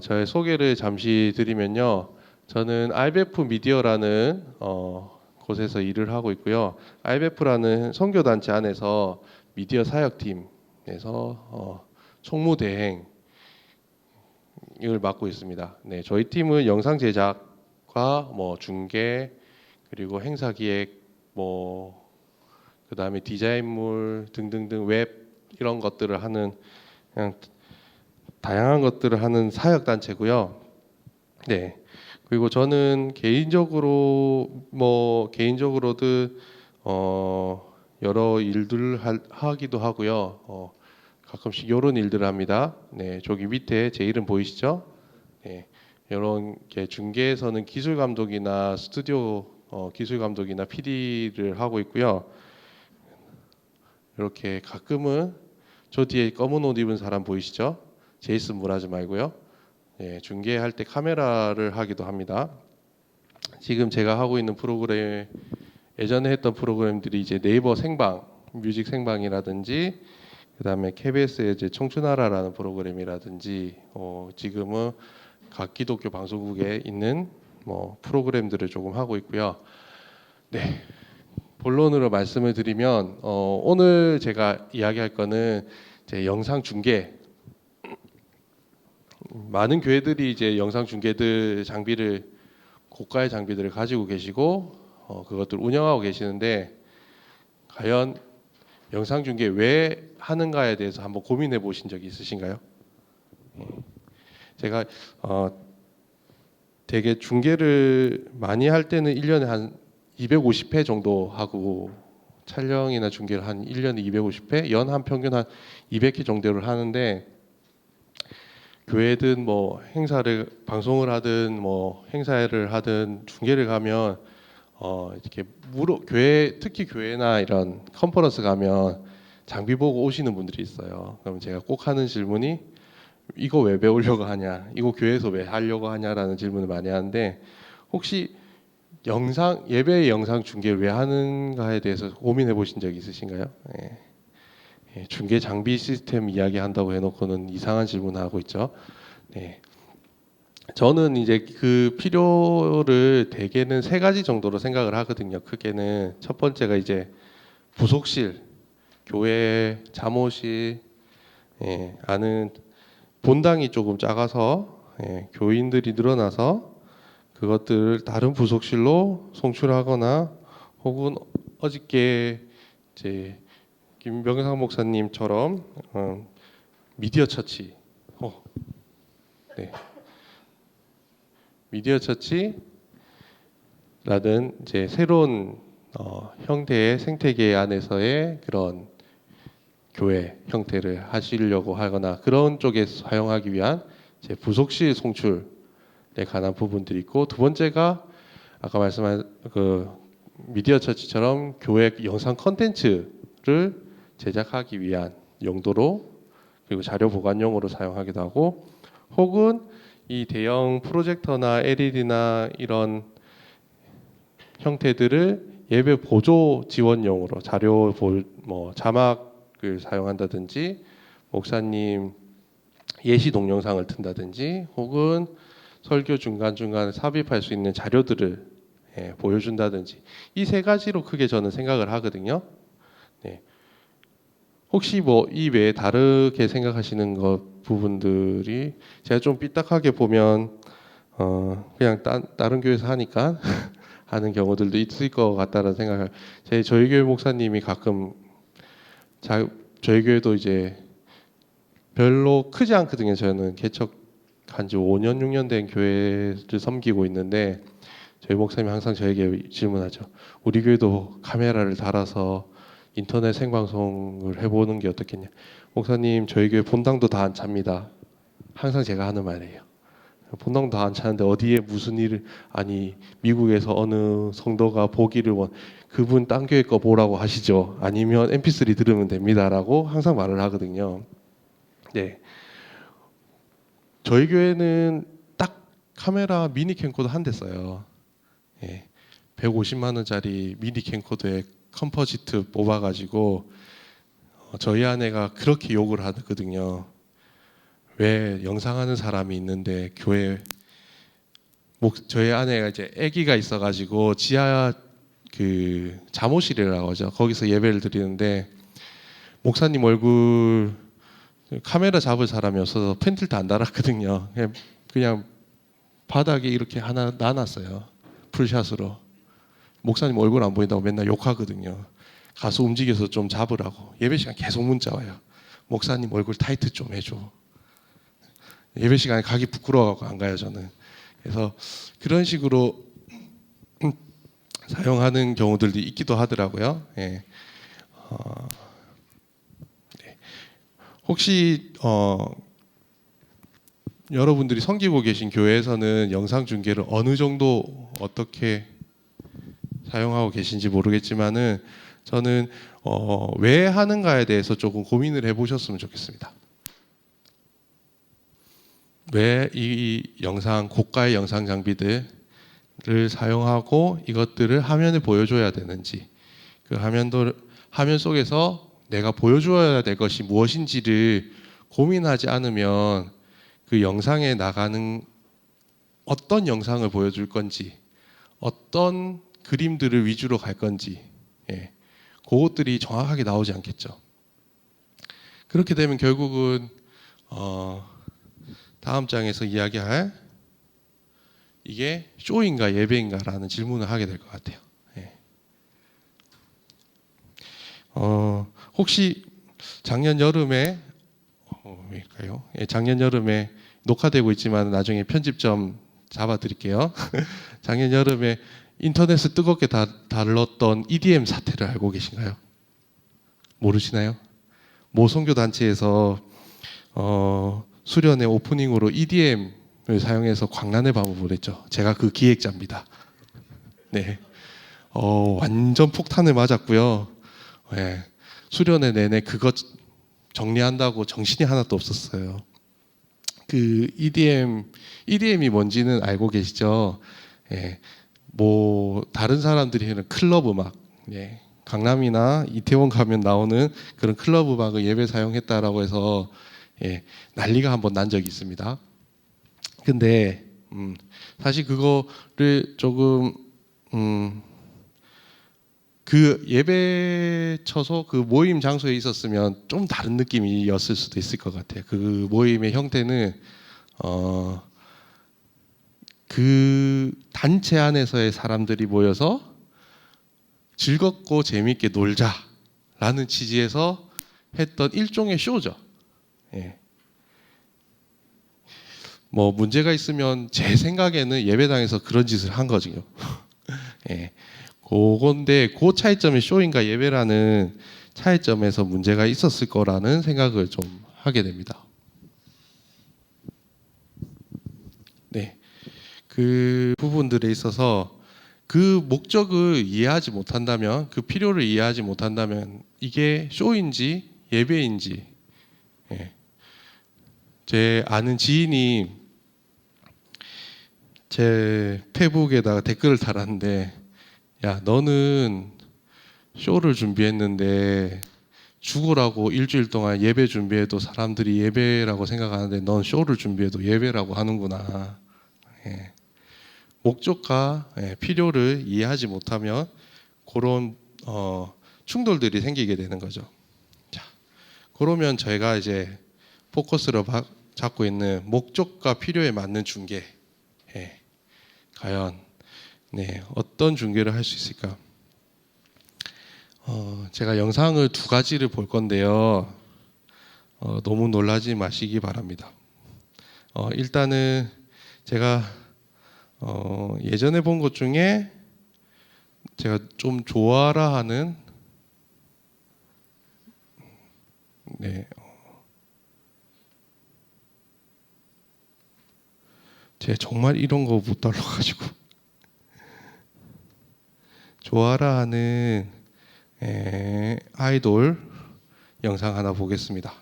저의 소개를 잠시 드리면요. 저는 IBF 미디어라는 곳에서 일을 하고 있고요. IBF라는 선교단체 안에서 미디어 사역팀에서 총무대행을 맡고 있습니다. 네, 저희 팀은 영상 제작과 중계 그리고 행사 기획 그다음에 디자인물 등등등 웹 이런 것들을 하는 그냥 다양한 것들을 하는 사역 단체고요. 네. 그리고 저는 개인적으로도 여러 일들을 하기도 하고요. 가끔씩 이런 일들을 합니다. 네, 저기 밑에 제 이름 보이시죠? 네, 이런 게 중계에서는 기술 감독이나 스튜디오 기술 감독이나 PD를 하고 있고요. 이렇게 가끔은 저 뒤에 검은 옷 입은 사람 보이시죠? 제이슨 무라즈 말고요. 예, 중계할 때 카메라를 하기도 합니다. 지금 제가 하고 있는 프로그램 예전에 했던 프로그램들이 이제 네이버 생방, 뮤직 생방이라든지 그다음에 KBS의 이제 청춘하라라는 프로그램이라든지 지금은 각 기독교 방송국에 있는 프로그램들을 조금 하고 있고요. 네. 본론으로 말씀을 드리면 오늘 제가 이야기할 거는 이제 영상 중계. 많은 교회들이 이제 영상 중계들 고가의 장비들을 가지고 계시고 그것들 운영하고 계시는데 과연 영상 중계 왜 하는가에 대해서 한번 고민해 보신 적이 있으신가요? 제가 되게 중계를 많이 할 때는 1년에 한 250회 정도 하고 촬영이나 중계를 한 1년에 250회, 연 한 평균 한 200회 정도를 하는데 교회든 방송을 하든 행사를 하든 중계를 가면 이렇게 교회 특히 교회나 이런 컨퍼런스 가면 장비 보고 오시는 분들이 있어요. 그럼 제가 꼭 하는 질문이 이거 왜 배우려고 하냐, 이거 교회에서 왜 하려고 하냐라는 질문을 많이 하는데 혹시 예배 영상 중계를 왜 하는가에 대해서 고민해 보신 적 있으신가요? 예. 중계 장비 시스템 이야기한다고 해놓고는 이상한 질문을 하고 있죠. 네. 저는 이제 그 필요를 대개는 세 가지 정도로 생각을 하거든요. 크게는 첫 번째가 이제 부속실, 교회 잠옷이 아는 본당이 조금 작아서 교인들이 늘어나서 그것들을 다른 부속실로 송출하거나 혹은 어저께 이제 김병상 목사님처럼 미디어 처치, 네, 미디어 처치라는 이제 새로운 형태의 생태계 안에서의 그런 교회 형태를 하시려고 하거나 그런 쪽에 사용하기 위한 이제 부속실 송출에 관한 부분들이 있고, 두 번째가 아까 말씀한 그 미디어 처치처럼 교회 영상 컨텐츠를 제작하기 위한 용도로, 그리고 자료 보관용으로 사용하기도 하고, 혹은 이 대형 프로젝터나 LED나 이런 형태들을 예배 보조 지원용으로 자막을 사용한다든지 목사님 예시 동영상을 튼다든지 혹은 설교 중간중간 삽입할 수 있는 자료들을 보여준다든지, 이 세 가지로 크게 저는 생각을 하거든요. 네. 혹시 이 외에 다르게 생각하시는 부분들이, 제가 좀 삐딱하게 보면 그냥 다른 교회에서 하니까 하는 경우들도 있을 것 같다는 생각을. 저희 교회 목사님이 가끔 저희 교회도 이제 별로 크지 않거든요. 저는 개척한 지 5년 6년 된 교회를 섬기고 있는데 저희 목사님이 항상 저에게 질문하죠. 우리 교회도 카메라를 달아서 인터넷 생방송을 해보는 게 어떻겠냐. 목사님, 저희 교회 본당도 다 안 찹니다. 항상 제가 하는 말이에요. 본당도 다 안 차는데 어디에 무슨 일을, 아니 미국에서 어느 성도가 보기를 그분 딴 교회 거 보라고 하시죠. 아니면 MP3 들으면 됩니다라고 항상 말을 하거든요. 네, 저희 교회는 딱 카메라 미니 캠코더 한 대 써요. 150만 원짜리 미니 캠코더에 컴포지트 뽑아가지고 저희 아내가 그렇게 욕을 하거든요. 왜 영상하는 사람이 있는데 교회 저희 아내가 이제 아기가 있어가지고 지하 그 잠옷이라고 하죠. 거기서 예배를 드리는데 목사님 얼굴 카메라 잡을 사람이 없어서 팬티를 다 안 달았거든요. 그냥 바닥에 이렇게 하나 놔놨어요. 풀샷으로. 목사님 얼굴 안 보인다고 맨날 욕하거든요. 가서 움직여서 좀 잡으라고. 예배 시간 계속 문자 와요. 목사님 얼굴 타이트 좀 해줘. 예배 시간에 가기 부끄러워갖고 안 가요, 저는. 그래서 그런 식으로 사용하는 경우들도 있기도 하더라고요. 예. 네. 혹시 여러분들이 섬기고 계신 교회에서는 영상 중계를 어느 정도 어떻게 사용하고 계신지 모르겠지만은 저는 왜 하는가에 대해서 조금 고민을 해보셨으면 좋겠습니다. 왜 이 영상 고가의 영상 장비들을 사용하고 이것들을 화면에 보여줘야 되는지, 그 화면 속에서 내가 보여줘야 될 것이 무엇인지를 고민하지 않으면 그 영상에 나가는 어떤 영상을 보여줄 건지, 어떤 그림들을 위주로 갈 건지, 예, 그것들이 정확하게 나오지 않겠죠. 그렇게 되면 결국은 다음 장에서 이야기할 이게 쇼인가 예배인가라는 질문을 하게 될 것 같아요. 예. 혹시 작년 여름에 왜일까요? 예, 작년 여름에 녹화되고 있지만 나중에 편집 좀 잡아드릴게요. 작년 여름에 인터넷을 뜨겁게 다뤘던 EDM 사태를 알고 계신가요? 모르시나요? 모 선교 단체에서 수련회 오프닝으로 EDM을 사용해서 광란의 밤을 보냈죠. 제가 그 기획자입니다. 네, 완전 폭탄을 맞았고요. 네, 수련회 내내 그것 정리한다고 정신이 하나도 없었어요. 그 EDM이 뭔지는 알고 계시죠? 예, 뭐 다른 사람들이 하는 클럽 음악, 예, 강남이나 이태원 가면 나오는 그런 클럽 음악을 예배 사용했다라고 해서 예, 난리가 한번 난 적이 있습니다. 근데 사실 그거를 조금 그 예배 쳐서 그 모임 장소에 있었으면 좀 다른 느낌이었을 수도 있을 것 같아요. 그 모임의 형태는 그 단체 안에서의 사람들이 모여서 즐겁고 재미있게 놀자라는 취지에서 했던 일종의 쇼죠. 예. 뭐 문제가 있으면 제 생각에는 예배당에서 그런 짓을 한 거죠. 예. 그건데 그 차이점이 쇼인가 예배라는 차이점에서 문제가 있었을 거라는 생각을 좀 하게 됩니다. 네. 그 부분들에 있어서 그 목적을 이해하지 못한다면, 그 필요를 이해하지 못한다면 이게 쇼인지 예배인지, 예. 제 아는 지인이 제 페이북에다가 댓글을 달았는데, 야 너는 쇼를 준비했는데 죽으라고 일주일 동안 예배 준비해도 사람들이 예배라고 생각하는데 넌 쇼를 준비해도 예배라고 하는구나. 예. 목적과 필요를 이해하지 못하면 그런 충돌들이 생기게 되는 거죠. 자, 그러면 저희가 이제 포커스로 잡고 있는 목적과 필요에 맞는 중계, 과연 어떤 중계를 할 수 있을까? 제가 영상을 두 가지를 볼 건데요. 너무 놀라지 마시기 바랍니다. 일단은 제가 예전에 본 것 중에 제가 좀 좋아라 하는 제가 정말 이런 거 못 달러가지고 좋아라 하는 아이돌 영상 하나 보겠습니다.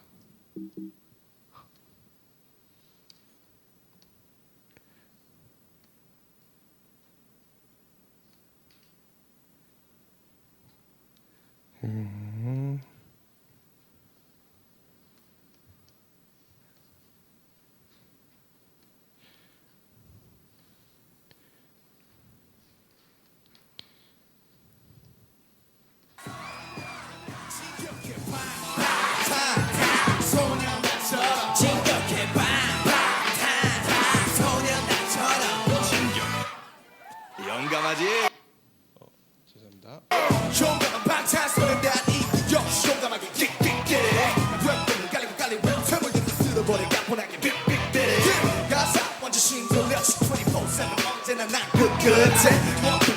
소년처럼 진격해 소년처럼 진격 영감하지. 죄송합니다. 용감한 방탄소년단이 역시 용감하게 킥킥킥 랩은 깔리고 깔리고 틈을 들여 쓸어버려 가뿐하게 빅빅빅 가사 완전 신들려 24/7 언제나 난 끝끝에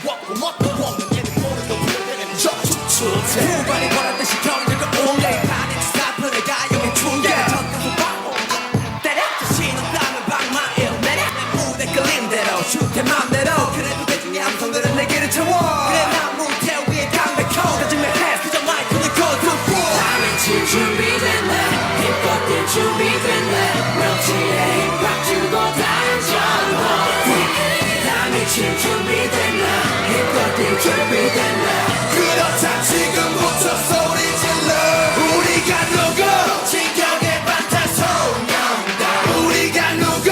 뭣도 없는 얘는 모르도 부르는 저축출제 후반이 보란 듯이 경력을 올려 반의 주사편을 가용해 충격 적당히 바보 때려 자신은 땀을 방망이에 내려 무대 끌린 대로 슈테 맘대로 그래도 대중의 함성들은 내게를 채워 그래 난 무대 위에 강백호 가진 내 패스 그저 마이크를 거두고 다음에 칠 준비됐네 힙합 뛸 준비됐네 런치에 힙합 주고 다녀 다음에 칠 준비됐네 힙합 뛸 준비됐네 그렇다 지금부터 소리 질러 우리가 누구 진격의 방탄소년단 우리가 누구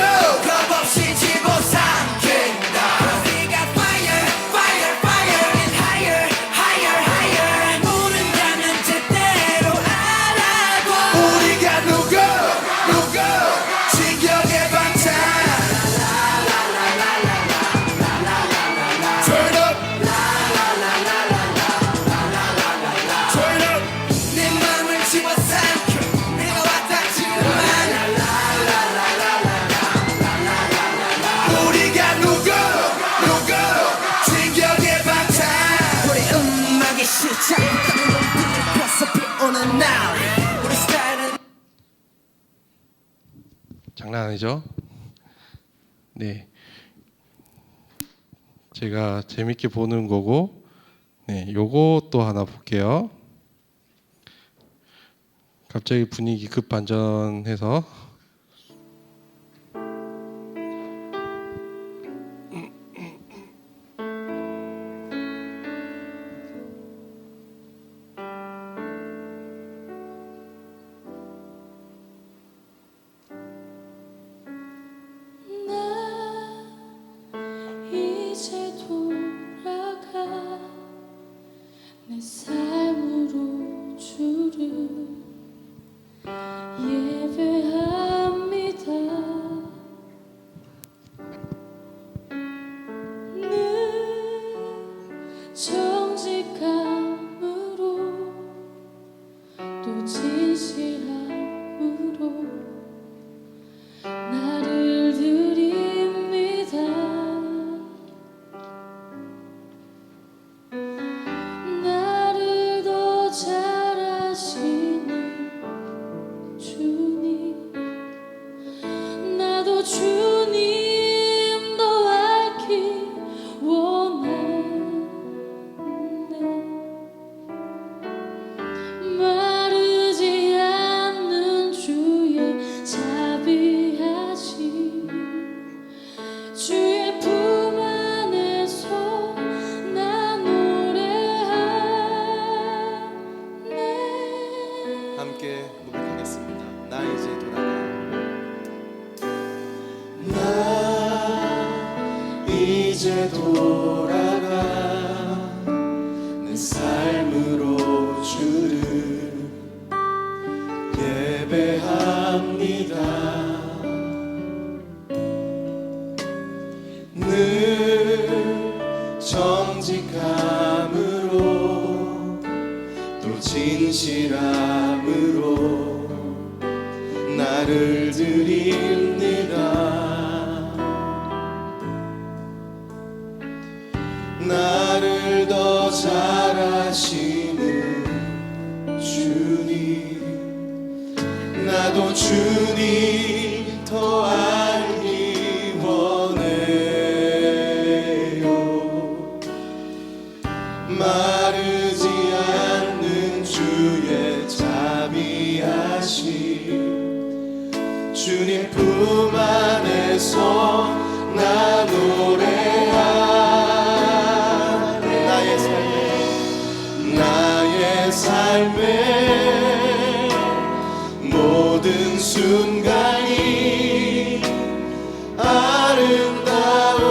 겁없이 집어삼킨다 우리가 fire fire fire and higher higher higher 모른다면 제대로 알아봐 우리가 누구 진격의 방탄 Turn up Turn up 내 맘을 집어삼켜 내가 왔다 지금만 우리가 누구 진격의 방탄 우리 음악의 시작부터 펴서 피오는 날 우리 스타일은 장난 아니죠? 네. 제가 재밌게 보는 거고, 네, 요거 또 하나 볼게요. 갑자기 분위기 급 반전해서 이제 돌아가 내 삶으로 주를 예배합니다. 늘 정직함으로 또 진실함으로 나를 드립니다. 나를 더 잘 아시는 주님 나도 주님 더 알기 원하네 마르지 않는 주의 자비하심 주의 품 안에서 나 노래하네 함께 고백하겠습니다. 나 이제 돌아가 나 이제 돌아가 내 삶으로 주를 예배합니다. 늘 정직함으로 또 진실함으로 나를 드립니다. 나를 더 잘 아시는 주님 나도 주님 더 알기 원해요. 마르지 않는 주의 자비하심 주님 품 안에서 나 노래하네 나의 삶의 모든 순간이 아름다운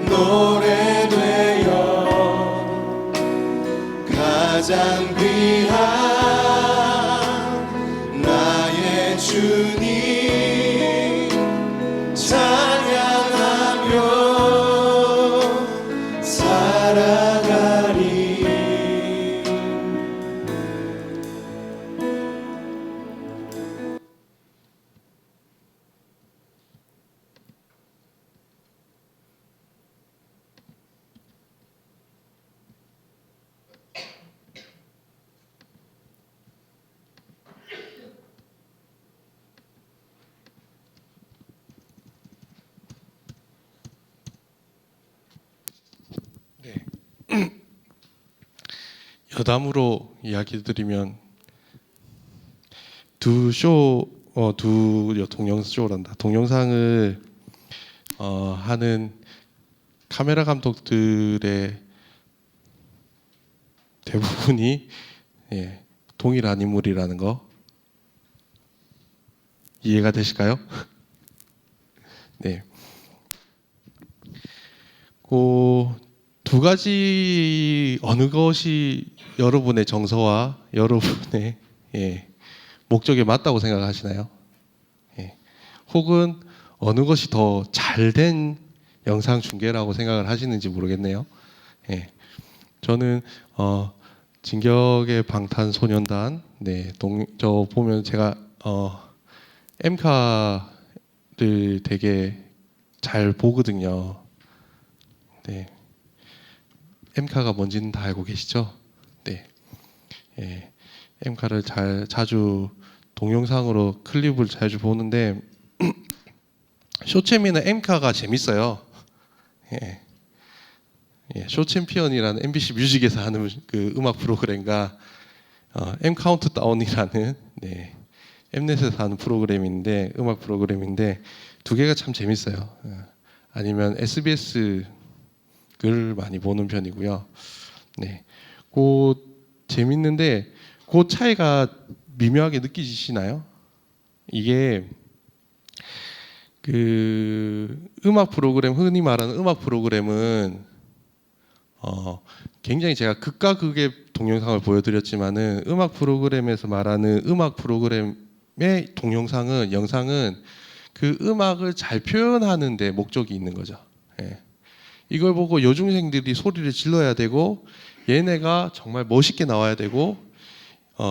노래 되어 가장 귀한 나의 주님 찬양하며 살아가리. 여담으로 이야기 드리면 동영상을 하는 카메라 감독들의 대부분이 동일한 인물이라는 거 이해가 되실까요? 네. 두 가지 어느 것이 여러분의 정서와 여러분의 목적에 맞다고 생각하시나요? 혹은 어느 것이 더 잘된 영상 중계라고 생각을 하시는지 모르겠네요. 저는 진격의 방탄소년단 저 보면 제가 엠카를 되게 잘 보거든요. 네. 엠카가 뭔지는 다 알고 계시죠? 네. 엠카를 자주 동영상으로 클립을 자주 보는데 쇼챔이는 엠카가 재밌어요. 쇼챔피언이라는 MBC 뮤직에서 하는 그 음악 프로그램과 M 카운트다운이라는 엠넷에서 하는 프로그램인데 음악 프로그램인데 두 개가 참 재밌어요. 아니면 SBS를 많이 보는 편이고요. 재밌는데 그 차이가 미묘하게 느끼시나요? 이게 그 음악 프로그램 흔히 말하는 음악 프로그램은 굉장히 제가 극과 극의 동영상을 보여드렸지만은 음악 프로그램에서 말하는 음악 프로그램의 영상은 그 음악을 잘 표현하는 데 목적이 있는 거죠. 이걸 보고 여중생들이 소리를 질러야 되고 얘네가 정말 멋있게 나와야 되고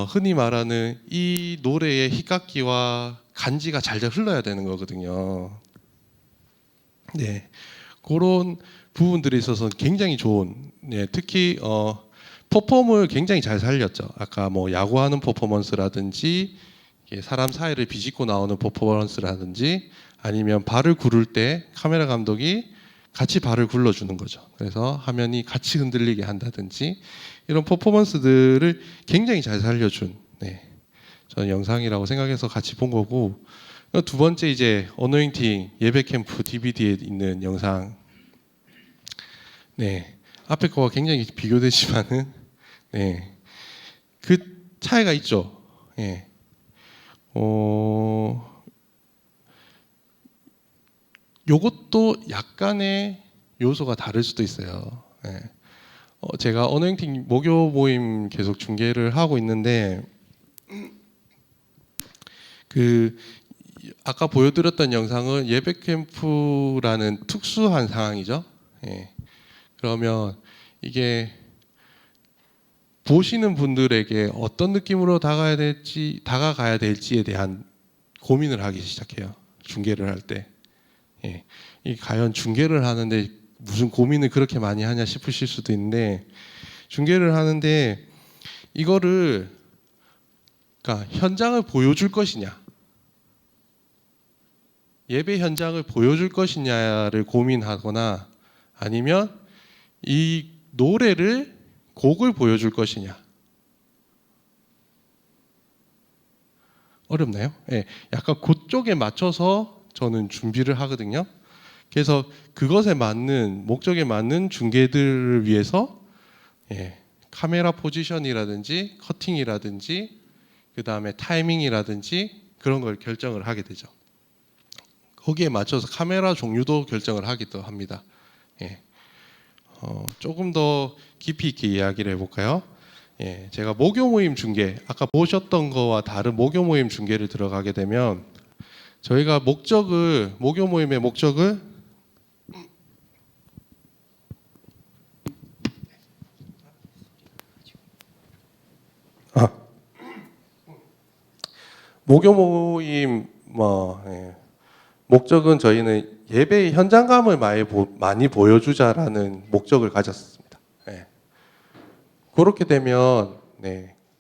흔히 말하는 이 노래의 희각기와 간지가 잘 흘러야 되는 거거든요. 그런 부분들에 있어서 굉장히 좋은 특히 퍼폼을 굉장히 잘 살렸죠. 아까 뭐 야구하는 퍼포먼스라든지 사람 사이를 비집고 나오는 퍼포먼스라든지 아니면 발을 구를 때 카메라 감독이 같이 발을 굴러주는 거죠. 그래서 화면이 같이 흔들리게 한다든지 이런 퍼포먼스들을 굉장히 잘 살려준 저는 영상이라고 생각해서 같이 본 거고 두 번째 이제 어노인팅 예배 캠프 DVD에 있는 영상 앞에 거와 굉장히 비교되지만은 그 차이가 있죠. 요것도 약간의 요소가 다를 수도 있어요. 제가 어노인팅 목요 모임 계속 중계를 하고 있는데 그 아까 보여드렸던 영상은 예배 캠프라는 특수한 상황이죠. 그러면 이게 보시는 분들에게 어떤 느낌으로 다가가야 될지에 대한 고민을 하기 시작해요. 중계를 할 때. 이 과연 중계를 하는데 무슨 고민을 그렇게 많이 하냐 싶으실 수도 있는데 중계를 하는데 이거를 그러니까 현장을 보여줄 것이냐 예배 현장을 보여줄 것이냐를 고민하거나 아니면 이 곡을 보여줄 것이냐 어렵나요? 약간 그쪽에 맞춰서 저는 준비를 하거든요. 그래서 그것에 맞는 목적에 맞는 중계들을 위해서 카메라 포지션이라든지 커팅이라든지 그 다음에 타이밍이라든지 그런 걸 결정을 하게 되죠. 거기에 맞춰서 카메라 종류도 결정을 하기도 합니다. 조금 더 깊이 있게 이야기를 해볼까요? 예, 제가 모교 모임 중계, 아까 보셨던 거와 다른 모교 모임 중계를 들어가게 되면 저희가 모교 모임의 목적을 모교 모임 목적은 저희는 예배의 현장감을 많이 보여주자라는 목적을 가졌습니다. 예. 그렇게 되면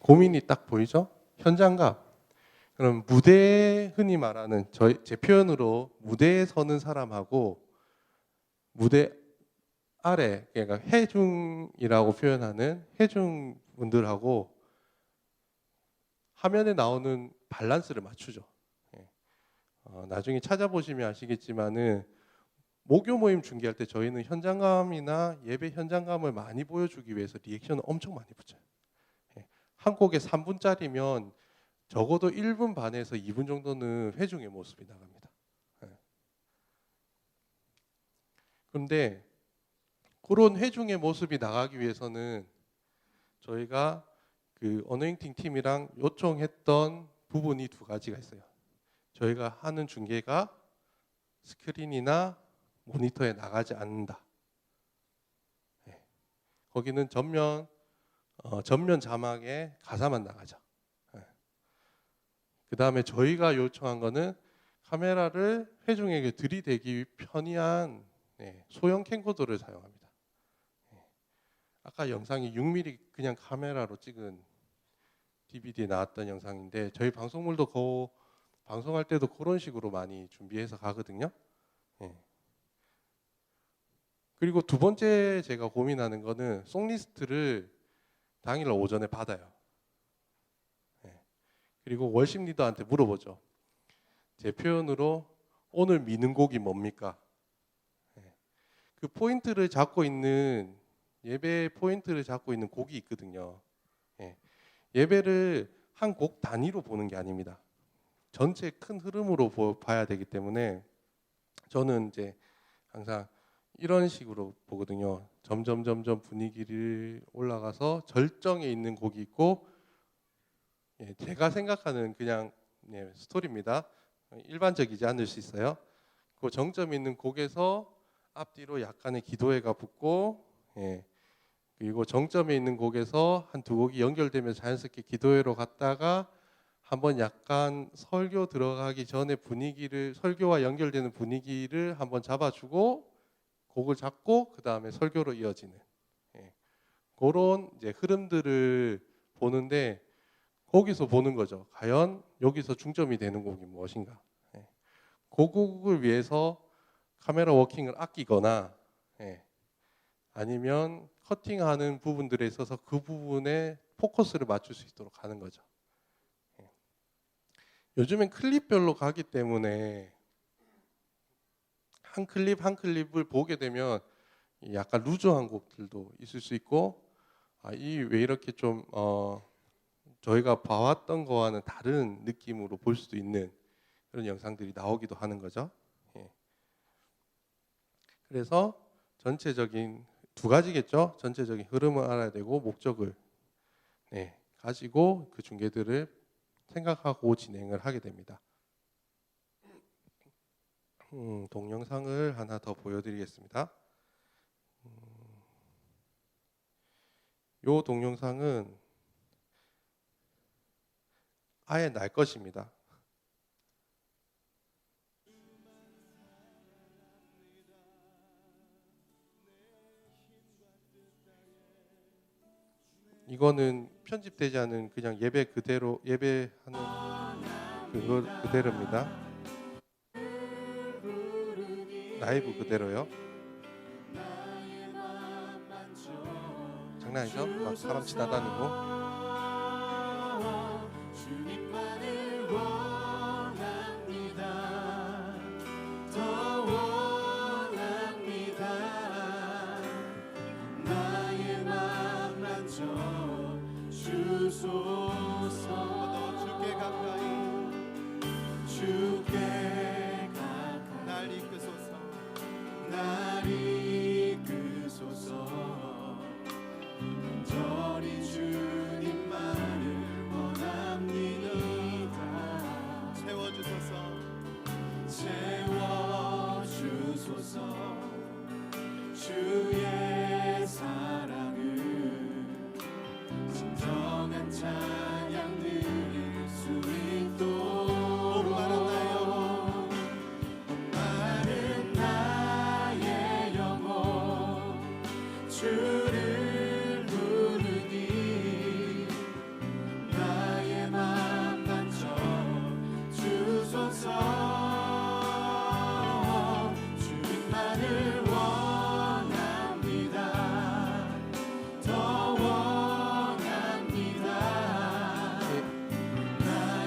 고민이 딱 보이죠? 현장감. 그럼 무대 흔히 말하는 제 표현으로 무대에 서는 사람하고 무대 아래 그러니까 회중이라고 표현하는 회중 분들하고 화면에 나오는 밸런스를 맞추죠. 나중에 찾아보시면 아시겠지만은 모교 모임 중계할 때 저희는 현장감이나 예배 현장감을 많이 보여주기 위해서 리액션을 엄청 많이 붙여요. 한 곡에 3분짜리면 적어도 1분 반에서 2분 정도는 회중의 모습이 나갑니다. 그런데 그런 회중의 모습이 나가기 위해서는 저희가 그 어노인팅 팀이랑 요청했던 부분이 두 가지가 있어요. 저희가 하는 중계가 스크린이나 모니터에 나가지 않는다. 거기는 전면 자막에 가사만 나가죠. 그 다음에 저희가 요청한 거는 카메라를 회중에게 들이대기 편리한 소형 캠코더를 사용합니다. 아까 영상이 6mm 그냥 카메라로 찍은 DVD에 나왔던 영상인데 저희 방송물도 방송할 때도 그런 식으로 많이 준비해서 가거든요. 그리고 두 번째 제가 고민하는 거는 송리스트를 당일 오전에 받아요. 그리고 월십 리더한테 물어보죠. 제 표현으로 오늘 미는 곡이 뭡니까? 그 포인트를 잡고 있는 예배 포인트를 잡고 있는 곡이 있거든요. 예배를 한 곡 단위로 보는 게 아닙니다. 전체 큰 흐름으로 봐야 되기 때문에 저는 이제 항상 이런 식으로 보거든요. 점점 분위기를 올라가서 절정에 있는 곡이 있고 제가 생각하는 그냥 스토리입니다. 일반적이지 않을 수 있어요. 그 정점 있는 곡에서 앞뒤로 약간의 기도회가 붙고 그리고 정점에 있는 곡에서 한 두 곡이 연결되면서 자연스럽게 기도회로 갔다가 한번 약간 설교 들어가기 전에 설교와 연결되는 분위기를 한번 잡아주고 곡을 잡고 그 다음에 설교로 이어지는 그런 이제 흐름들을 보는데 거기서 보는 거죠. 과연 여기서 중점이 되는 곡이 무엇인가? 그 곡을 위해서 카메라 워킹을 아끼거나 아니면 커팅하는 부분들에 있어서 그 부분에 포커스를 맞출 수 있도록 하는 거죠. 요즘엔 클립별로 가기 때문에 한 클립을 보게 되면 약간 루즈한 곡들도 있을 수 있고 이 왜 이렇게 좀 저희가 봐왔던 거와는 다른 느낌으로 볼 수도 있는 그런 영상들이 나오기도 하는 거죠. 그래서 전체적인 두 가지겠죠. 전체적인 흐름을 알아야 되고 목적을 가지고 그 중계들을 생각하고 진행을 하게 됩니다. 동영상을 하나 더 보여드리겠습니다. 이 동영상은 아예 날 것입니다. 이거는 편집되지 않은 그냥 예배 그대로 예배하는 그거 그대로입니다. 라이브 그대로요. 장난 아니죠? 막 사람 지나다니고. 날 이끄소서 온전히 주님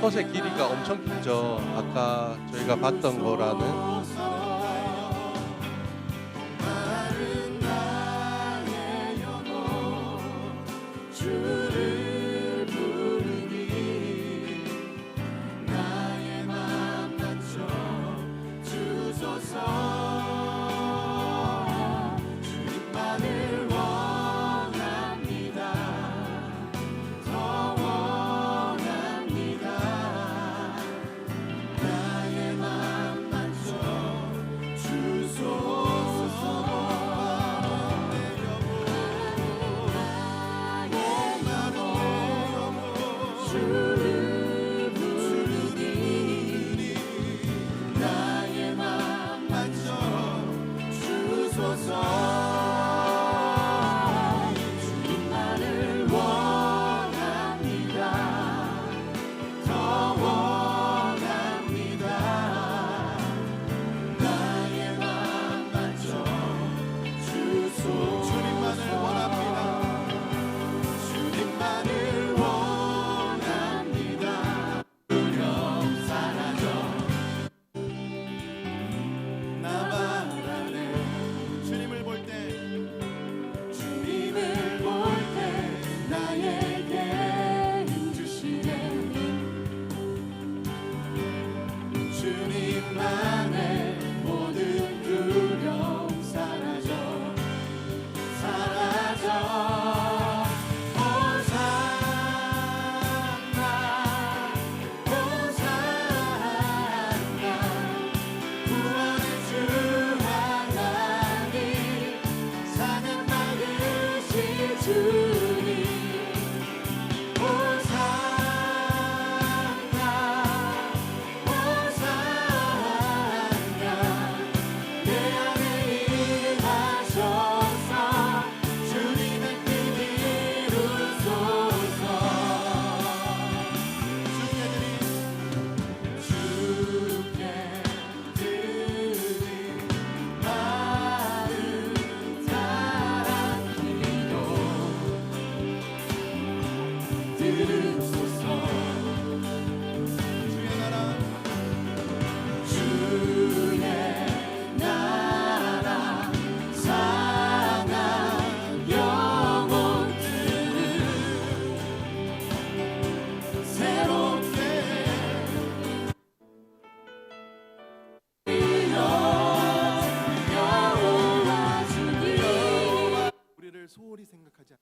컷의 길이가 엄청 길죠. 아까 저희가 봤던 거라는. 주를 부르니 나의 맘 맞춰 주소서. 주님만을 원합니다. 더 원합니다. 나의 맘 맞춰 주소서. 주를 부르니 나의 맘 맞춰 주소서. 주님만을 원합니다. 더 원합니다. 나의 맘 맞춰 주소서. 주님만을 원합니다. 주님만을 원합니다. 두려움 사라져 나만 안에. 주님을 볼 때 나에게 힘 주시네. 주님만의 모든 두려움 사라져 사라져. 호산나 호산나 구원의 주 하나님 사는 막으실 주님. 호산나 호산나 내 안에 임하소서. 주님의 뜻 이루소서. 주께 드린 마음 다한 기도 들으소서. 주의 나라 상한 영혼들을 새롭게 여호와 주님. 우리를 소홀히 생각하지 않고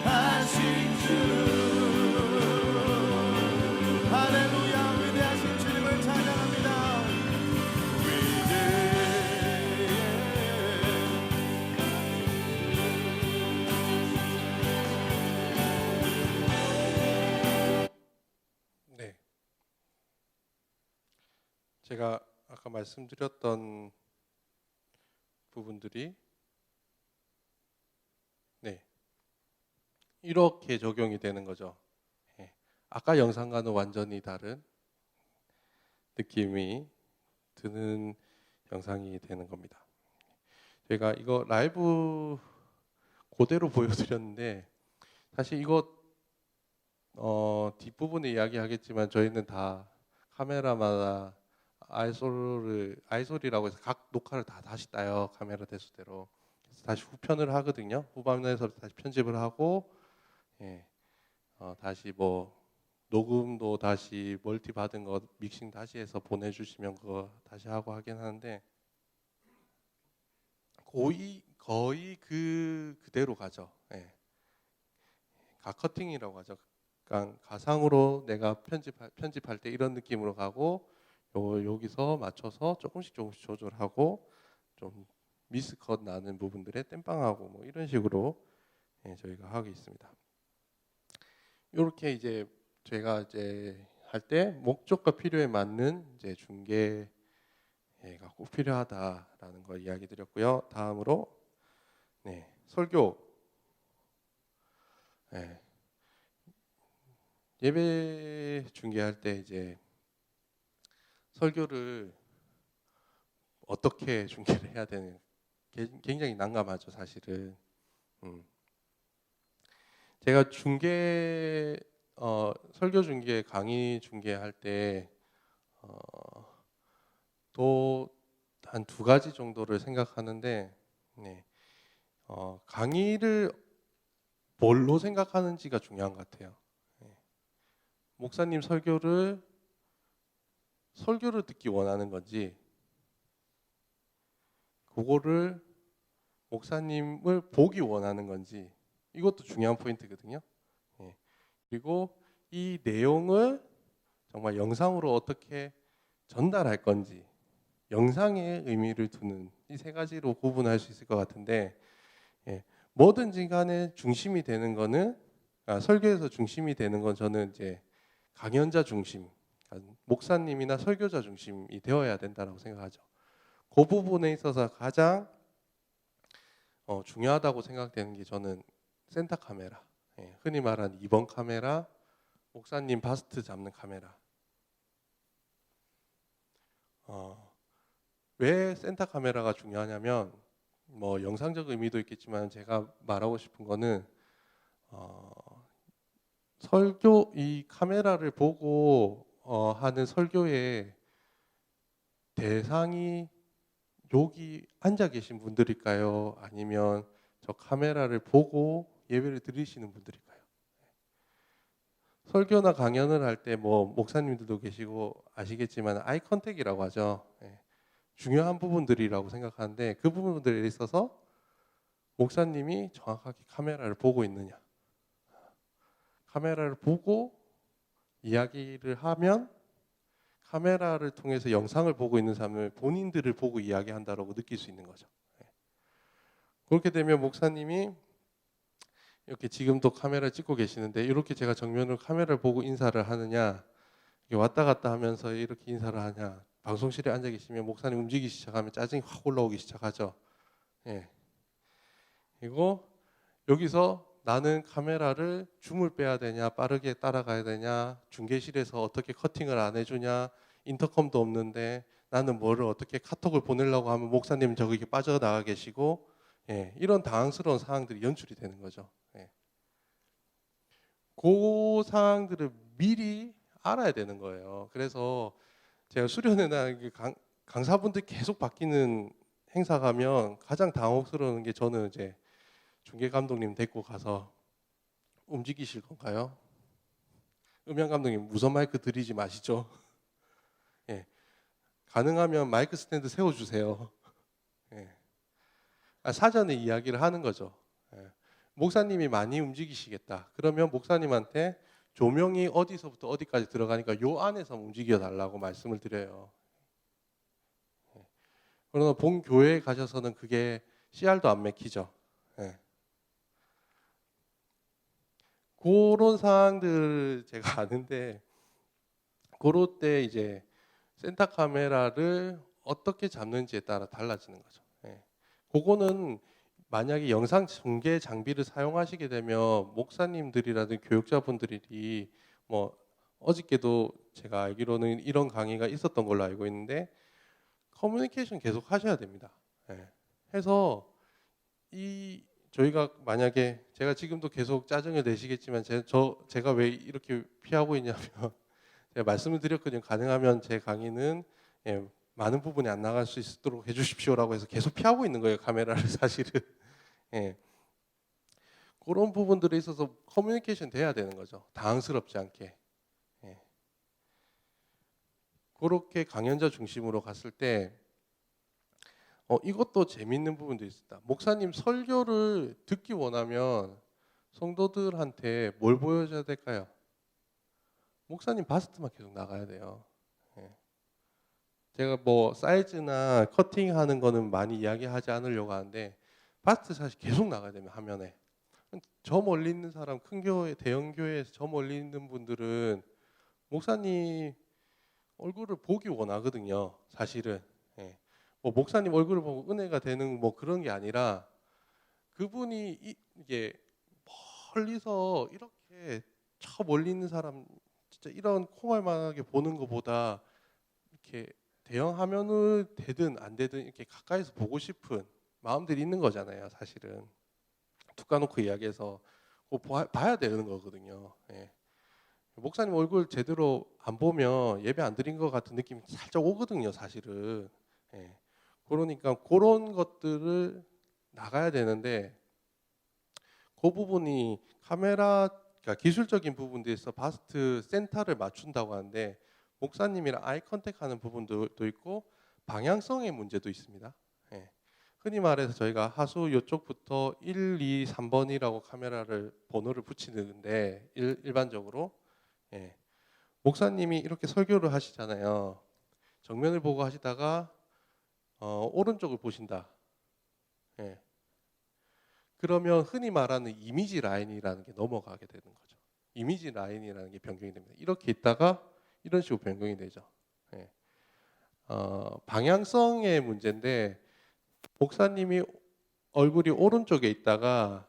위대하신 주. 할렐루야. 위대하신 주님을 찬양합니다. 네. 제가 아까 말씀드렸던 부분들이 네. 이렇게 적용이 되는 거죠. 예. 아까 영상과는 완전히 다른 느낌이 드는 영상이 되는 겁니다. 제가 이거 라이브 그대로 보여드렸는데 사실 이거 뒷부분에 이야기하겠지만 저희는 다 카메라마다 아이솔이라고 해서 각 녹화를 다 다시 따요. 카메라 대수대로. 그래서 다시 후편을 하거든요. 후반에서 다시 편집을 하고 예. 다시 뭐 녹음도 다시 멀티 받은 거 믹싱 다시 해서 보내주시면 그거 다시 하고 하긴 하는데 거의 그대로 가죠. 예. 가커팅이라고 하죠. 그러니까 가상으로 내가 편집할 때 이런 느낌으로 가고 여기서 맞춰서 조금씩 조절하고 좀 미스컷 나는 부분들에 땜빵하고 뭐 이런 식으로 저희가 하고 있습니다. 이렇게 이제 제가 이제 할 때 목적과 필요에 맞는 이제 중개가 꼭 필요하다라는 걸 이야기 드렸고요. 다음으로 설교. 예배 중개할 때 이제 설교를 어떻게 중개를 해야 되는 굉장히 난감하죠, 사실은. 제가 설교 중개, 강의 중개할 때 또 한 두 가지 정도를 생각하는데, 강의를 뭘로 생각하는지가 중요한 것 같아요. 목사님 설교를 듣기 원하는 건지, 그거를 목사님을 보기 원하는 건지, 이것도 중요한 포인트거든요. 그리고 이 내용을 정말 영상으로 어떻게 전달할 건지, 영상에 의미를 두는 이 세 가지로 구분할 수 있을 것 같은데, 뭐든지 간에 중심이 되는 거는 설교에서 중심이 되는 건 저는 이제 강연자 중심, 목사님이나 설교자 중심이 되어야 된다고 생각하죠. 그 부분에 있어서 가장 중요하다고 생각되는 게 저는 센터 카메라, 흔히 말하는 2번 카메라, 목사님 바스트 잡는 카메라. 왜 센터 카메라가 중요하냐면 뭐 영상적 의미도 있겠지만 제가 말하고 싶은 거는 설교 이 카메라를 보고 하는 설교의 대상이 여기 앉아 계신 분들일까요? 아니면 저 카메라를 보고 예배를 드리시는 분들일까요? 설교나 강연을 할 때 뭐 목사님들도 계시고 아시겠지만 아이 컨택이라고 하죠. 중요한 부분들이라고 생각하는데 그 부분들에 있어서 목사님이 정확하게 카메라를 보고 있느냐, 카메라를 보고 이야기를 하면 카메라를 통해서 영상을 보고 있는 사람을 본인들을 보고 이야기한다라고 느낄 수 있는 거죠. 그렇게 되면 목사님이 이렇게 지금도 카메라를 찍고 계시는데 이렇게 제가 정면으로 카메라를 보고 인사를 하느냐, 왔다 갔다 하면서 이렇게 인사를 하냐, 방송실에 앉아 계시면 목사님 움직이기 시작하면 짜증이 확 올라오기 시작하죠. 그리고 여기서 나는 카메라를 줌을 빼야 되냐, 빠르게 따라가야 되냐, 중계실에서 어떻게 커팅을 안 해주냐, 인터컴도 없는데 나는 뭐를 어떻게 카톡을 보내려고 하면 목사님 저기 빠져나가 계시고, 이런 당황스러운 상황들이 연출이 되는 거죠. 그 상황들을 미리 알아야 되는 거예요. 그래서 제가 수련회나 강사분들 계속 바뀌는 행사 가면 가장 당혹스러운 게 저는 이제 중계 감독님 데리고 가서 움직이실 건가요? 음향 감독님 무선 마이크 들이지 마시죠. 가능하면 마이크 스탠드 세워주세요. 사전에 이야기를 하는 거죠. 목사님이 많이 움직이시겠다. 그러면 목사님한테 조명이 어디서부터 어디까지 들어가니까 요 안에서 움직여 달라고 말씀을 드려요. 그러나 본 교회에 가셔서는 그게 CR도 안 맥히죠. 그런 상황들 제가 아는데, 그럴 때 이제 센터 카메라를 어떻게 잡는지에 따라 달라지는 거죠. 그거는 만약에 영상 중계 장비를 사용하시게 되면 목사님들이라든 교육자분들이 뭐 어저께도 제가 알기로는 이런 강의가 있었던 걸로 알고 있는데 커뮤니케이션 계속 하셔야 됩니다. 해서 저희가 만약에 제가 지금도 계속 짜증을 내시겠지만 제가 왜 이렇게 피하고 있냐면 제가 말씀을 드렸거든요. 가능하면 제 강의는 많은 부분이 안 나갈 수 있도록 해주십시오라고 해서 계속 피하고 있는 거예요, 카메라를 사실은. 그런 부분들에 있어서 커뮤니케이션 돼야 되는 거죠. 당황스럽지 않게. 그렇게 강연자 중심으로 갔을 때 이것도 재밌는 부분도 있습니다. 목사님 설교를 듣기 원하면 성도들한테 뭘 보여줘야 될까요? 목사님 바스트만 계속 나가야 돼요. 제가 뭐 사이즈나 커팅하는 거는 많이 이야기하지 않으려고 하는데 바스트 샷이 계속 나가야 되면 화면에 저 멀리 있는 사람 큰 교회 대형 교회에서 저 멀리 있는 분들은 목사님 얼굴을 보기 원하거든요. 사실은 예. 뭐 목사님 얼굴을 보고 은혜가 되는 뭐 그런 게 아니라 그분이 이게 멀리서 이렇게 저 멀리 있는 사람 진짜 이런 콩알만하게 보는 것보다 이렇게 대형 화면을 되든 안 되든 이렇게 가까이서 보고 싶은 마음들이 있는 거잖아요. 사실은 툭 까놓고 이야기해서 봐야 되는 거거든요. 예. 목사님 얼굴 제대로 안 보면 예배 안 드린 것 같은 느낌이 살짝 오거든요. 사실은 예. 그러니까 그런 것들을 나가야 되는데 그 부분이 카메라 그러니까 기술적인 부분들에서 바스트 센터를 맞춘다고 하는데 목사님이랑 아이 컨택하는 부분도 있고 방향성의 문제도 있습니다. 예. 흔히 말해서 저희가 하수 이쪽부터 1, 2, 3번이라고 카메라를 번호를 붙이는데 일반적으로 예. 목사님이 이렇게 설교를 하시잖아요. 정면을 보고 하시다가 오른쪽을 보신다. 예. 그러면 흔히 말하는 이미지 라인이라는 게 넘어가게 되는 거죠. 이미지 라인이라는 게 변경이 됩니다. 이렇게 있다가 이런 식으로 변경이 되죠. 예. 방향성의 문제인데 목사님이 얼굴이 오른쪽에 있다가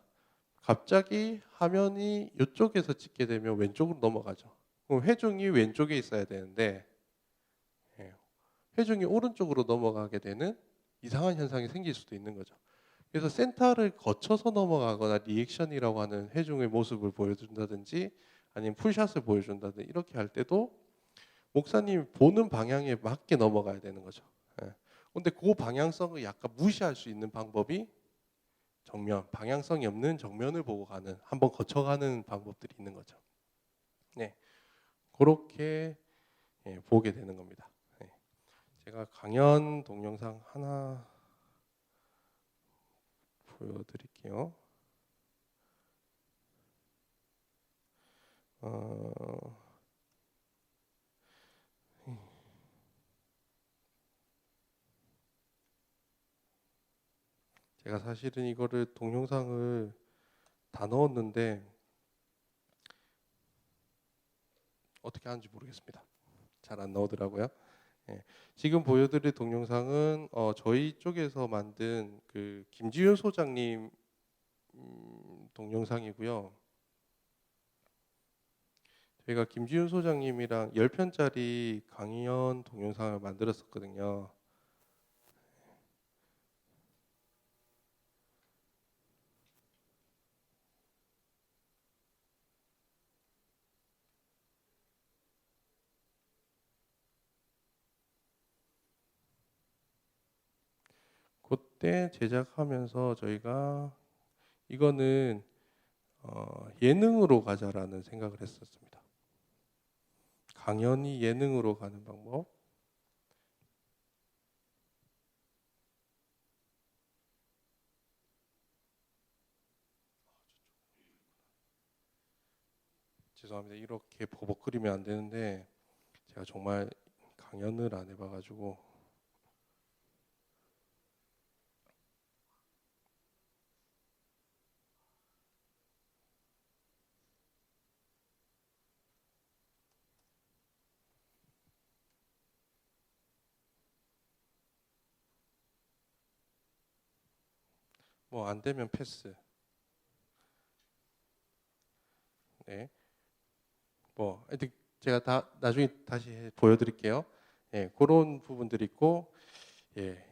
갑자기 화면이 이쪽에서 찍게 되면 왼쪽으로 넘어가죠. 그럼 회중이 왼쪽에 있어야 되는데 예. 회중이 오른쪽으로 넘어가게 되는 이상한 현상이 생길 수도 있는 거죠. 그래서 센터를 거쳐서 넘어가거나 리액션이라고 하는 회중의 모습을 보여준다든지 아니면 풀샷을 보여준다든지 이렇게 할 때도 목사님이 보는 방향에 맞게 넘어가야 되는 거죠. 그런데 그 방향성을 약간 무시할 수 있는 방법이 정면, 방향성이 없는 정면을 보고 가는 한번 거쳐가는 방법들이 있는 거죠. 네, 그렇게 보게 되는 겁니다. 네. 제가 강연 동영상 하나 보여드릴게요. 제가 사실은 이거를 동영상을 다 넣었는데 어떻게 하는지 모르겠습니다. 잘 안 나오더라고요. 예. 지금 보여드릴 동영상은 저희 쪽에서 만든 그 김지윤 소장님 동영상이고요. 저희가 김지윤 소장님이랑 10편짜리 강연 동영상을 만들었었거든요. 그때 제작하면서 저희가 이거는 예능으로 가자라는 생각을 했었습니다. 강연이 예능으로 가는 방법. 죄송합니다. 이렇게 버벅거리면 안 되는데 제가 정말 강연을 안 해봐가지고 뭐 안 되면 패스. 네. 뭐 하여튼 제가 다 나중에 다시 보여드릴게요. 예, 그런 부분들이 있고, 예,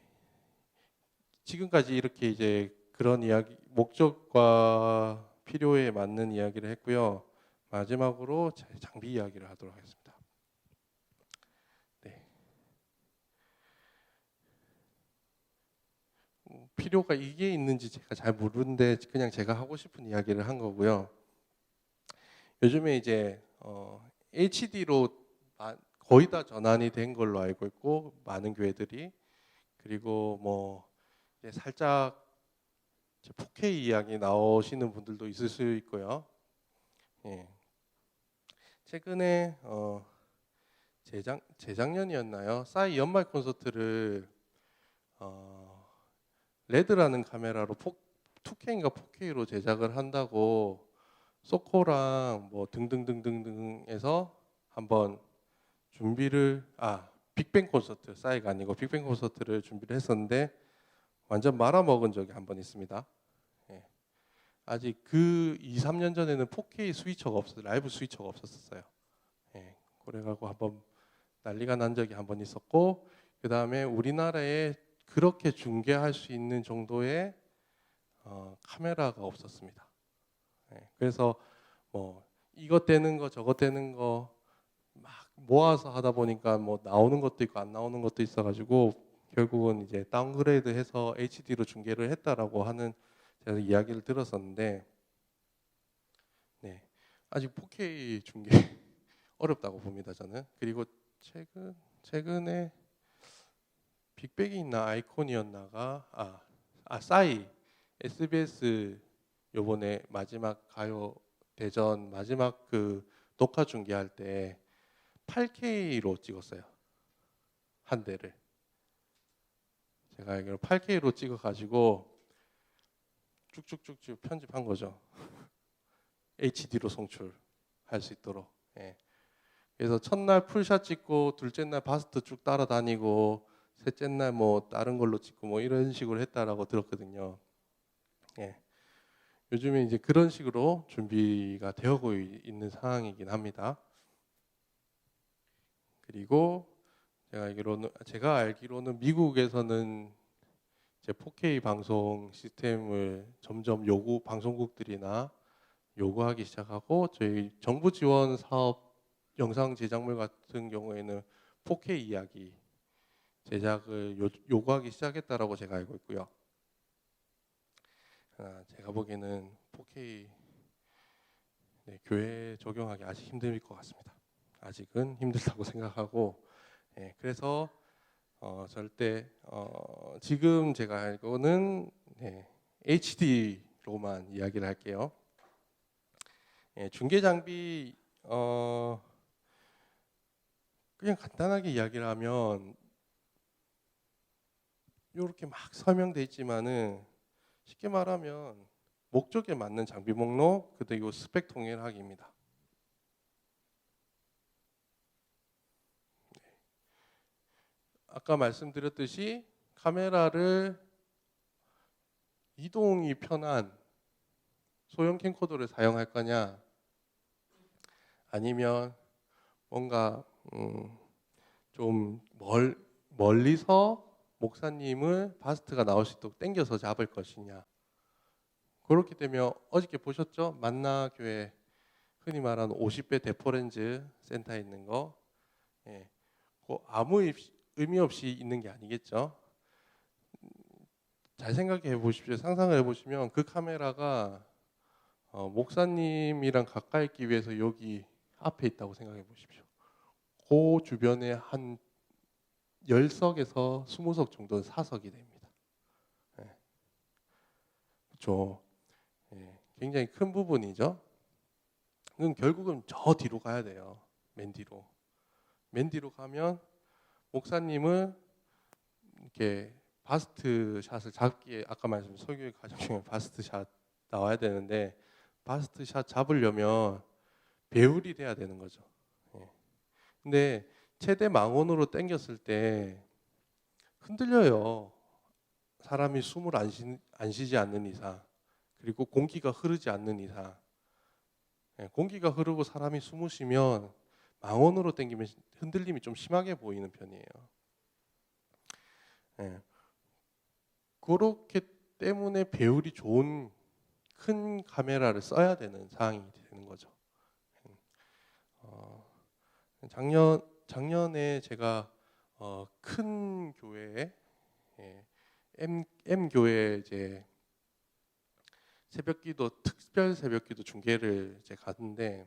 지금까지 이렇게 이제 그런 이야기 목적과 필요에 맞는 이야기를 했고요. 마지막으로 장비 이야기를 하도록 하겠습니다. 네. 필요가 이게 있는지 제가 잘 모르는데 그냥 제가 하고 싶은 이야기를 한 거고요. 요즘에 이제 HD로 거의 다 전환이 된 걸로 알고 있고 많은 교회들이 그리고 뭐 이제 살짝 4K 이야기 나오시는 분들도 있을 수 있고요. 예. 최근에 재작년이었나요? 싸이 연말 콘서트를 레드라는 카메라로 2K인가 4K로 제작을 한다고 소코랑 뭐 등등등등등에서 한번 준비를 빅뱅 콘서트, 싸이가 아니고 빅뱅 콘서트를 준비를 했었는데 완전 말아먹은 적이 한 번 있습니다. 예. 아직 그 2, 3년 전에는 4K 스위처가 없었어요. 라이브 스위처가 없었어요. 예. 그래가지고 한번 난리가 난 적이 한 번 있었고, 그 다음에 우리나라에 그렇게 중계할 수 있는 정도의 카메라가 없었습니다. 예. 그래서 뭐 이것 떼는 거 저것 떼는 거 막 모아서 하다 보니까 뭐 나오는 것도 있고 안 나오는 것도 있어가지고 결국은 이제 다운그레이드해서 HD로 중계를 했다라고 하는 제가 이야기를 들었었는데, 네, 아직 4K 중계 어렵다고 봅니다 저는. 그리고 최근에 빅뱅이 있나 아이콘이었나가 싸이 SBS 요번에 마지막 가요 대전 마지막 그 녹화 중계할 때 8K로 찍었어요. 한 대를. 제가 알기로 8K로 찍어가지고 쭉쭉쭉쭉 편집한 거죠. HD로 송출할 수 있도록. 예. 그래서 첫날 풀샷 찍고 둘째 날 바스트 쭉 따라다니고 셋째 날 뭐 다른 걸로 찍고 뭐 이런 식으로 했다라고 들었거든요. 예. 요즘에 이제 그런 식으로 준비가 되고 있는 상황이긴 합니다. 그리고 제가 알기로는 미국에서는 이제 4K 방송 시스템을 점점 방송국들이나 요구하기 시작하고, 저희 정부 지원 사업 영상 제작물 같은 경우에는 4K 이야기 제작을 요구하기 시작했다라고 제가 알고 있고요. 제가 보기에는 4K 교회에 적용하기 아직 힘들 것 같습니다. 아직은 힘들다고 생각하고, 그래서 절대 지금 제가 알고는 HD로만 이야기를 할게요. 중계 장비 그냥 간단하게 이야기를 하면 이렇게 막 설명돼 있지만은 쉽게 말하면 목적에 맞는 장비 목록 그리고 스펙 통일하기입니다. 아까 말씀드렸듯이 카메라를 이동이 편한 소형 캠코더를 사용할 거냐, 아니면 뭔가 좀 멀리서 목사님을 바스트가 나올 수 있도록 당겨서 잡을 것이냐. 그렇게 되면 어저께 보셨죠? 만나교회 흔히 말하는 50배 대포렌즈 센터에 있는 거, 아무 의미 없이 있는 게 아니겠죠. 잘 생각해 보십시오. 상상을 해보시면 그 카메라가 목사님이랑 가까이 있기 위해서 여기 앞에 있다고 생각해 보십시오. 그 주변에 한 10석에서 20석 정도는 사석이 됩니다. 그렇죠. 굉장히 큰 부분이죠. 그럼 결국은 저 뒤로 가야 돼요. 맨 뒤로 가면 목사님을 이렇게 바스트 샷을 잡기에, 아까 말씀 설교의 과정 중에 바스트 샷 나와야 되는데, 바스트 샷 잡으려면 배울이 돼야 되는 거죠. 근데 최대 망원으로 당겼을 때 흔들려요. 사람이 숨을 안 쉬지 않는 이상, 그리고 공기가 흐르지 않는 이상. 공기가 흐르고 사람이 숨을 쉬면 망원으로 당기면 흔들림이 좀 심하게 보이는 편이에요. 그렇기 때문에 배율이 좋은 큰 카메라를 써야 되는 상황이 되는 거죠. 작년에 제가 큰 교회에 M 교회 이제 특별 새벽기도 중계를 이제 갔는데,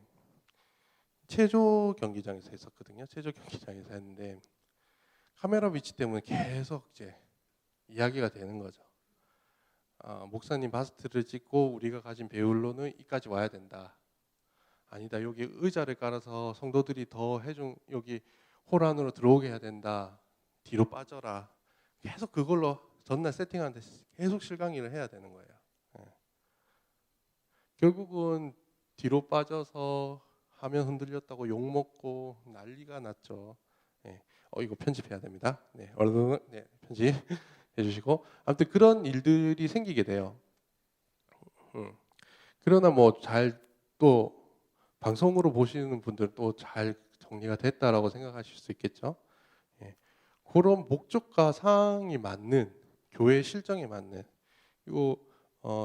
체조 경기장에서 했었거든요. 체조 경기장에서 했는데 카메라 위치 때문에 계속 이제 이야기가 되는 거죠. 목사님 바스트를 찍고 우리가 가진 배율로는 이까지 와야 된다. 아니다, 여기 의자를 깔아서 성도들이 더 여기 홀 안으로 들어오게 해야 된다. 뒤로 빠져라. 계속 그걸로 전날 세팅하는데 계속 실강의를 해야 되는 거예요. 예. 결국은 뒤로 빠져서 화면 흔들렸다고 욕 먹고 난리가 났죠. 예. 이거 편집해야 됩니다. 네, 얼른 편집해 주시고 아무튼 그런 일들이 생기게 돼요. 그러나 뭐 잘 또 방송으로 보시는 분들 또 잘 정리가 됐다라고 생각하실 수 있겠죠. 예. 그런 목적과 상황이 맞는 교회 실정에 맞는 요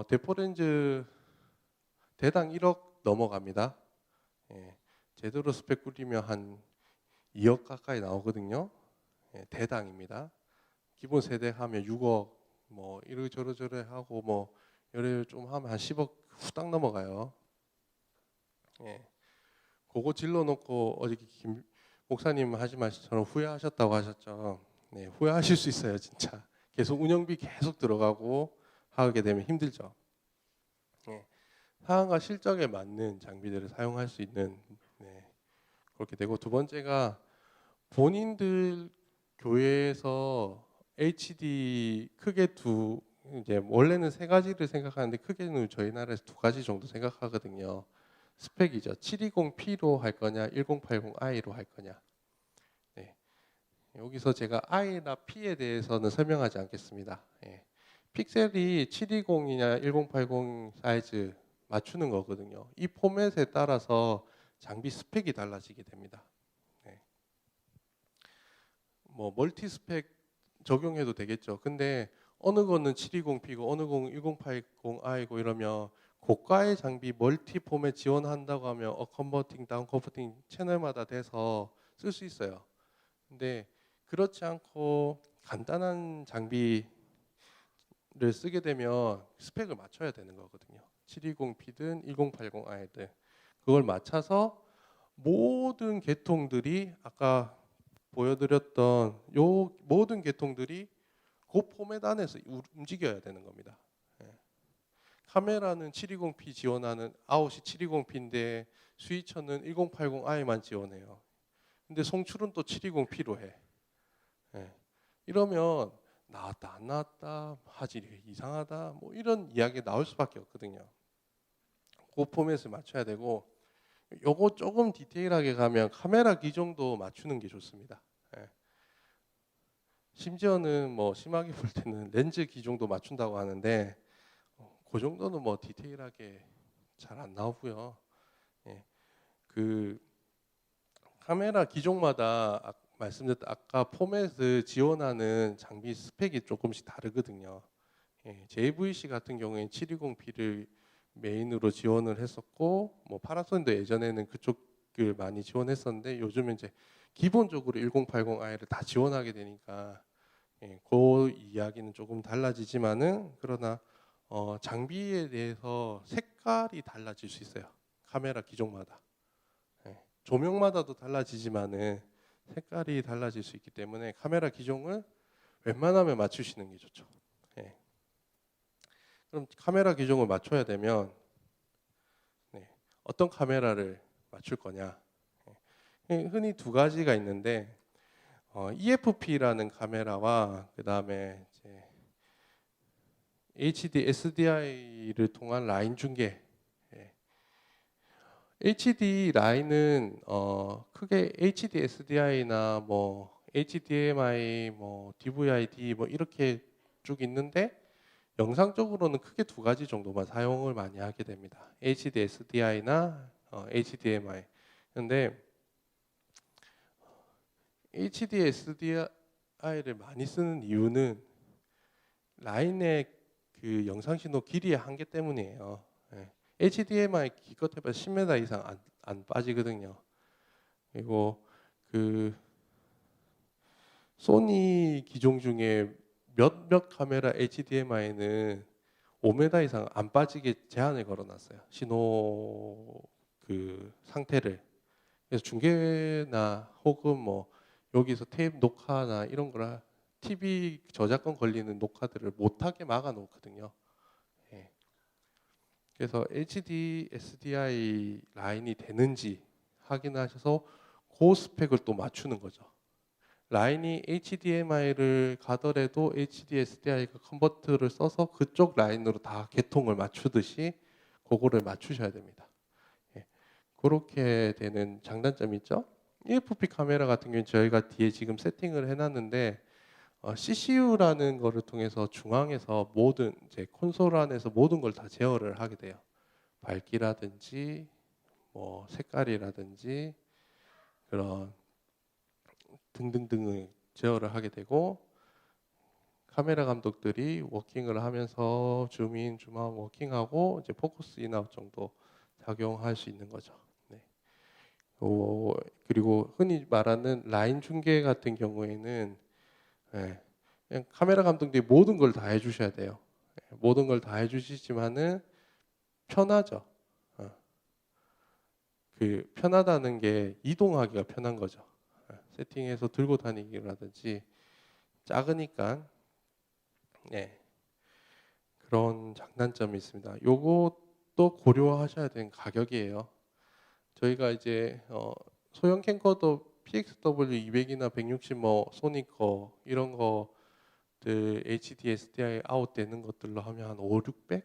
데포렌즈 대당 1억 넘어갑니다. 예. 제대로 스펙 꾸리면 한 2억 가까이 나오거든요. 예, 대당입니다. 기본 세대 하면 6억 뭐 이러저러저러 하고 뭐 열을 좀 하면 한 10억 후딱 넘어가요. 예. 그거 질러놓고 어저께 김 목사님 하지 마시처럼 후회하셨다고 하셨죠. 네, 후회하실 수 있어요, 진짜. 계속 운영비 계속 들어가고 하게 되면 힘들죠. 예. 상황과 실적에 맞는 장비들을 사용할 수 있는 그렇게 되고 두 번째가 본인들 교회에서 HD 크게 이제 원래는 세 가지를 생각하는데 크게는 저희 나라에서 두 가지 정도 생각하거든요. 스펙이죠. 720p로 할 거냐, 1080i로 할 거냐. 네. 여기서 제가 i나 p에 대해서는 설명하지 않겠습니다. 예. 픽셀이 720이냐 1080 사이즈 맞추는 거거든요. 이 포맷에 따라서 장비 스펙이 달라지게 됩니다. 네. 뭐 멀티 스펙 적용해도 되겠죠. 근데 어느 거는 720p고 어느 거는 1080i고 이러면 고가의 장비 멀티 폼에 지원한다고 하면 컨버팅, 다운 컨버팅 채널마다 돼서 쓸 수 있어요. 근데 그렇지 않고 간단한 장비를 쓰게 되면 스펙을 맞춰야 되는 거거든요. 720p든 1080i든 그걸 맞춰서 모든 계통들이 아까 보여드렸던 요 모든 계통들이 그 포맷 안에서 움직여야 되는 겁니다. 예. 카메라는 720p 지원하는 아웃이 720p인데 스위처는 1080i만 지원해요. 근데 송출은 또 720p로 해. 예. 이러면 나왔다 안 나왔다 화질이 이상하다 뭐 이런 이야기 나올 수밖에 없거든요. 그 포맷을 맞춰야 되고 요거 조금 디테일하게 가면 카메라 기종도 맞추는 게 좋습니다. 예. 심지어는 뭐 심하게 볼 때는 렌즈 기종도 맞춘다고 하는데 그 정도는 뭐 디테일하게 잘 안 나오고요. 예. 그 카메라 기종마다 말씀드렸던 아까 포맷을 지원하는 장비 스펙이 조금씩 다르거든요. 예. JVC 같은 경우에는 720p를 메인으로 지원을 했었고 뭐 파나소닉도 예전에는 그쪽을 많이 지원했었는데 요즘은 이제 기본적으로 1080i를 다 지원하게 되니까 그 이야기는 조금 달라지지만은 그러나 장비에 대해서 색깔이 달라질 수 있어요. 카메라 기종마다 조명마다도 달라지지만은 색깔이 달라질 수 있기 때문에 카메라 기종을 웬만하면 맞추시는 게 좋죠. 그럼 카메라 기종을 맞춰야 되면 어떤 카메라를 맞출 거냐? 흔히 두 가지가 있는데 EFP라는 카메라와 그 다음에 HD SDI를 통한 라인 중계. HD 라인은 크게 HD SDI나 뭐 HDMI, 뭐 DVI-D 뭐 이렇게 쭉 있는데 영상적으로는 크게 두 가지 정도만 사용을 많이 하게 됩니다. HD SDI나 HDMI. 근데 HD SDI를 많이 쓰는 이유는 라인의 그 영상 신호 길이의 한계 때문이에요. HDMI 기껏 해봐 10m 이상 안 빠지거든요. 그리고 그 소니 기종 중에 몇몇 카메라 HDMI는 5m 이상 안 빠지게 제한을 걸어놨어요. 신호 그 상태를. 그래서 중계나 혹은 뭐 여기서 테이프 녹화나 이런 거라 TV 저작권 걸리는 녹화들을 못하게 막아놓거든요. 그래서 HD SDI 라인이 되는지 확인하셔서 그 스펙을 또 맞추는 거죠. 라인이 HDMI를 가더라도 HDSDI가 컨버터를 써서 그쪽 라인으로 다 개통을 맞추듯이 그거를 맞추셔야 됩니다. 예. 그렇게 되는 장단점이 있죠. EFP 카메라 같은 경우는 저희가 뒤에 지금 세팅을 해놨는데 CCU라는 거를 통해서 중앙에서 모든 이제 콘솔 안에서 모든 걸 다 제어를 하게 돼요. 밝기라든지 뭐 색깔이라든지 그런 등등등을 제어를 하게 되고 카메라 감독들이 워킹을 하면서 줌인, 줌아웃 워킹하고 이제 포커스 인아웃 정도 작용할 수 있는 거죠. 네. 그리고 흔히 말하는 라인 중계 같은 경우에는 예, 그냥 카메라 감독들이 모든 걸 다 해주셔야 돼요. 예, 모든 걸 다 해주시지만은 편하죠. 그 편하다는 게 이동하기가 편한 거죠. 세팅해서 들고 다니기라든지 작으니까 네, 그런 장단점이 있습니다. 요것도 고려하셔야 되는 가격이에요. 저희가 이제 소형 캠코더 PXW 200이나 160 뭐 소니 거 이런 거들 HD SDI 아웃 되는 것들로 하면 한 5, 600만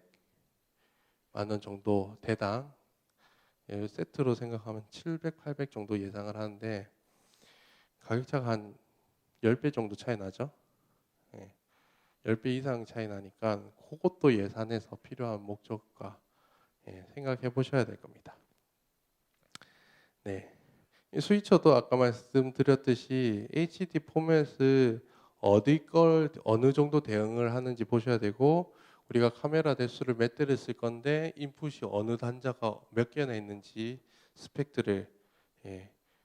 원 정도 대당 세트로 생각하면 700, 800 정도 예상을 하는데 가격 차가 한 10배 정도 차이 나죠. 예, 10배 이상 차이 나니까 그것도 예산에서 필요한 목적과 생각해 보셔야 될 겁니다. 네. 이 스위처도 아까 말씀드렸듯이 HD 포맷을 어디 걸 어느 정도 대응을 하는지 보셔야 되고 우리가 카메라 대수를 몇 대를 쓸 건데 인풋이 어느 단자가 몇 개나 있는지 스펙들을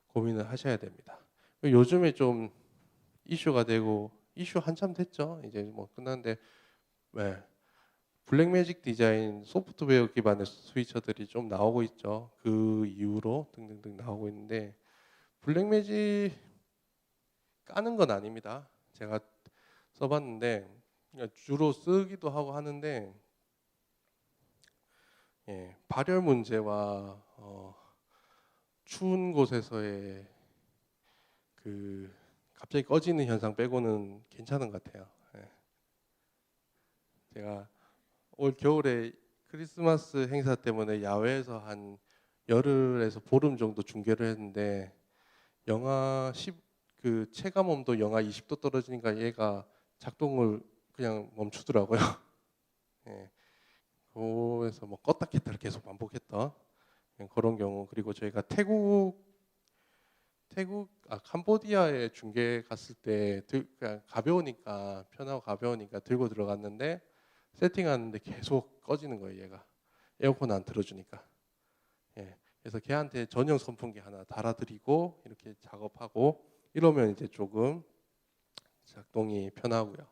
고민을 하셔야 됩니다. 요즘에 좀 이슈가 되고 이슈 한참 됐죠. 이제 뭐 끝났는데 네. 블랙매직 디자인 소프트웨어 기반의 스위처들이 좀 나오고 있죠. 그 이후로 등등등 나오고 있는데 블랙매직 까는 건 아닙니다. 제가 써봤는데 주로 쓰기도 하고 하는데 발열 문제와 추운 곳에서의 그 갑자기 꺼지는 현상 빼고는 괜찮은 것 같아요. 제가 올 겨울에 크리스마스 행사 때문에 야외에서 한 열흘에서 보름 정도 중계를 했는데 영하 10, 그 체감 온도 영하 20도 떨어지니까 얘가 작동을 그냥 멈추더라고요. 예. 그래서 뭐 껐다 켰다를 계속 반복했던 그런 경우. 그리고 저희가 캄보디아에 중계 갔을 때 그냥 가벼우니까 편하고 가벼우니까 들고 들어갔는데 세팅하는데 계속 꺼지는 거예요. 얘가 에어컨 안 틀어주니까. 그래서 걔한테 전용 선풍기 하나 달아드리고 이렇게 작업하고 이러면 이제 조금 작동이 편하고요.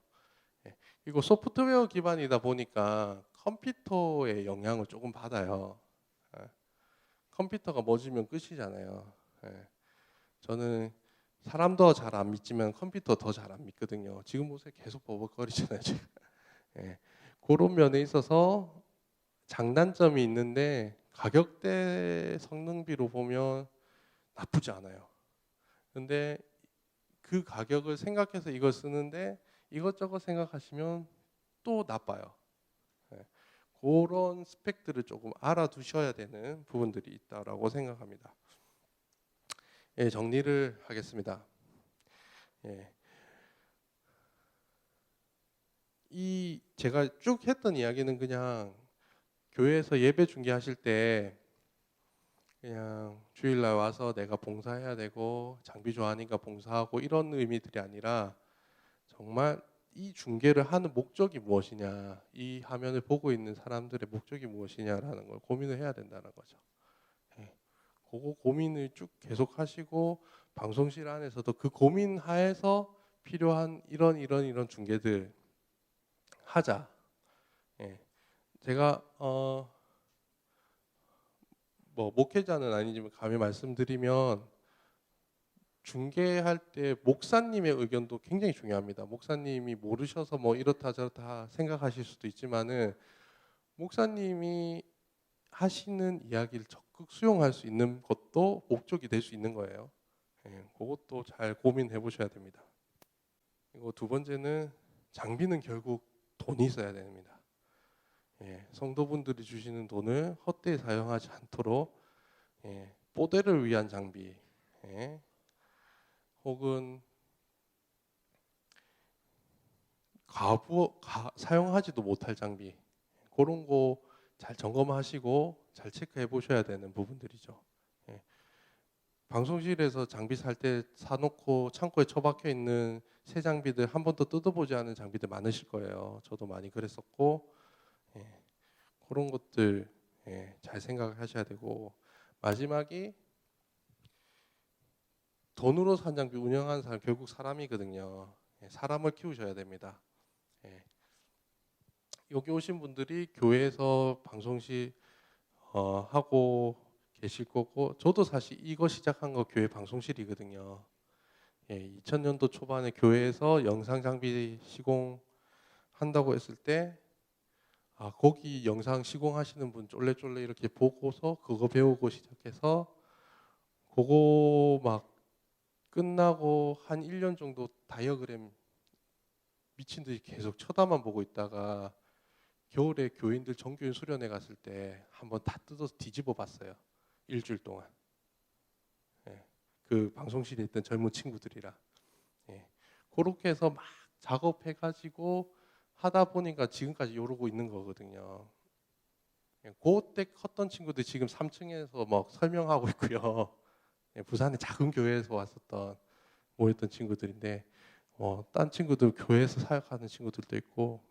그리고 소프트웨어 기반이다 보니까 컴퓨터의 영향을 조금 받아요. 컴퓨터가 멈으면 끝이잖아요. 저는 사람도 잘 안 믿지만 컴퓨터 더 잘 안 믿거든요. 지금 보세요. 계속 버벅거리잖아요. 지금. 그런 면에 있어서 장단점이 있는데 가격대 성능비로 보면 나쁘지 않아요. 근데 그 가격을 생각해서 이걸 쓰는데 이것저것 생각하시면 또 나빠요. 그런 스펙들을 조금 알아두셔야 되는 부분들이 있다라고 생각합니다. 정리를 하겠습니다. 이 제가 쭉 했던 이야기는 그냥 교회에서 예배 중계하실 때 그냥 주일날 와서 내가 봉사해야 되고 장비 좋아하니까 봉사하고 이런 의미들이 아니라 정말 이 중계를 하는 목적이 무엇이냐, 이 화면을 보고 있는 사람들의 목적이 무엇이냐라는 걸 고민을 해야 된다는 거죠. 그거 고민을 쭉 계속 하시고 방송실 안에서도 그 고민 하에서 필요한 이런 중계들 하자. 제가 뭐 목회자는 아니지만 감히 말씀드리면 중계할 때 목사님의 의견도 굉장히 중요합니다. 목사님이 모르셔서 뭐 이렇다 저렇다 생각하실 수도 있지만은 목사님이 하시는 이야기를 적극 수용할 수 있는 것도 목적이 될 수 있는 거예요. 그것도 잘 고민해 보셔야 됩니다. 그리고 두 번째는 장비는 결국 돈이 있어야 됩니다. 성도분들이 주시는 돈을 헛되이 사용하지 않도록 뽀대를 위한 장비, 혹은 사용하지도 못할 장비, 그런 거 잘 점검하시고 잘 체크해 보셔야 되는 부분들이죠. 방송실에서 장비 살 때 사놓고 창고에 처박혀 있는 새 장비들 한 번도 뜯어보지 않은 장비들 많으실 거예요. 저도 많이 그랬었고, 그런 것들 잘 생각하셔야 되고, 마지막이 돈으로 산 장비 운영하는 사람 결국 사람이거든요. 사람을 키우셔야 됩니다. 여기 오신 분들이 교회에서 방송실 하고 계실 거고, 저도 사실 이거 시작한 거 교회 방송실이거든요. 2000년도 초반에 교회에서 영상 장비 시공한다고 했을 때, 거기 영상 시공하시는 분 쫄래쫄래 이렇게 보고서 그거 배우고 시작해서, 그거 막 끝나고 한 1년 정도 다이어그램 미친 듯이 계속 쳐다만 보고 있다가 겨울에 교인들 정규인 수련회 갔을 때 한번 다 뜯어서 뒤집어 봤어요. 일주일 동안. 그 방송실에 있던 젊은 친구들이라. 그렇게 해서 막 작업해가지고 하다 보니까 지금까지 이러고 있는 거거든요. 그때 컸던 친구들 지금 3층에서 막 설명하고 있고요. 부산의 작은 교회에서 왔었던 모였던 친구들인데, 딴 친구들 교회에서 사역하는 친구들도 있고,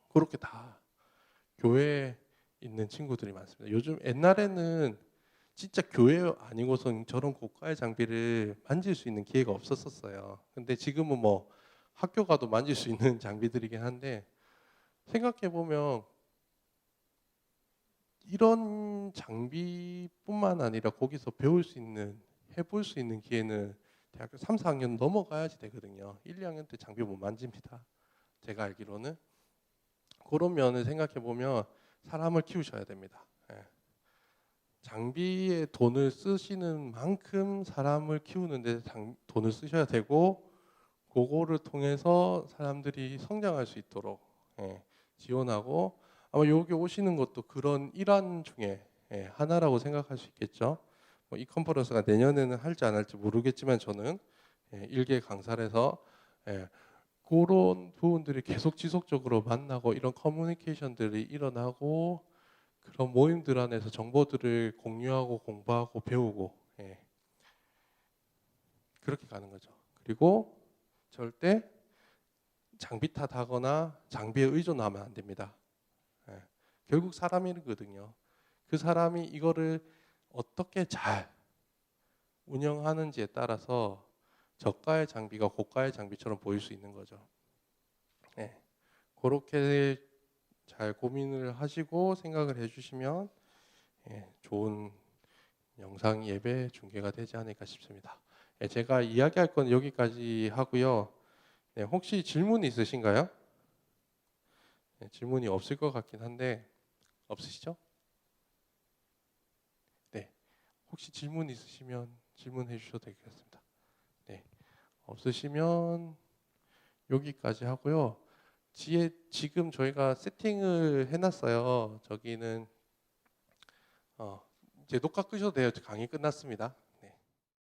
그렇게 다 교회에 있는 친구들이 많습니다. 요즘 옛날에는 진짜 교회 아니고선 저런 고가의 장비를 만질 수 있는 기회가 없었었어요. 근데 지금은 뭐 학교 가도 만질 수 있는 장비들이긴 한데, 생각해 보면 이런 장비뿐만 아니라 거기서 배울 수 있는, 해볼 수 있는 기회는 대학교 3, 4학년 넘어가야지 되거든요. 1, 2학년 때 장비 못 만집니다. 제가 알기로는. 그런 면을 생각해 보면 사람을 키우셔야 됩니다. 장비에 돈을 쓰시는 만큼 사람을 키우는데 돈을 쓰셔야 되고, 그거를 통해서 사람들이 성장할 수 있도록 지원하고, 아마 여기 오시는 것도 그런 일환 중에 하나라고 생각할 수 있겠죠. 이 컨퍼런스가 내년에는 할지 안 할지 모르겠지만 저는 일개 강사를 해서 그런 부분들이 계속 지속적으로 만나고 이런 커뮤니케이션들이 일어나고, 그런 모임들 안에서 정보들을 공유하고 공부하고 배우고 그렇게 가는 거죠. 그리고 절대 장비 탓하거나 장비에 의존하면 안 됩니다. 결국 사람이거든요. 그 사람이 이거를 어떻게 잘 운영하는지에 따라서 저가의 장비가 고가의 장비처럼 보일 수 있는 거죠. 그렇게 잘 고민을 하시고 생각을 해주시면 좋은 영상 예배 중계가 되지 않을까 싶습니다. 제가 이야기할 건 여기까지 하고요. 혹시 질문 있으신가요? 질문이 없을 것 같긴 한데 없으시죠? 네. 혹시 질문 있으시면 질문해 주셔도 되겠습니다. 네. 없으시면 여기까지 하고요. 지금 저희가 세팅을 해놨어요. 저기는 이제 녹화 끄셔도 돼요. 강의 끝났습니다.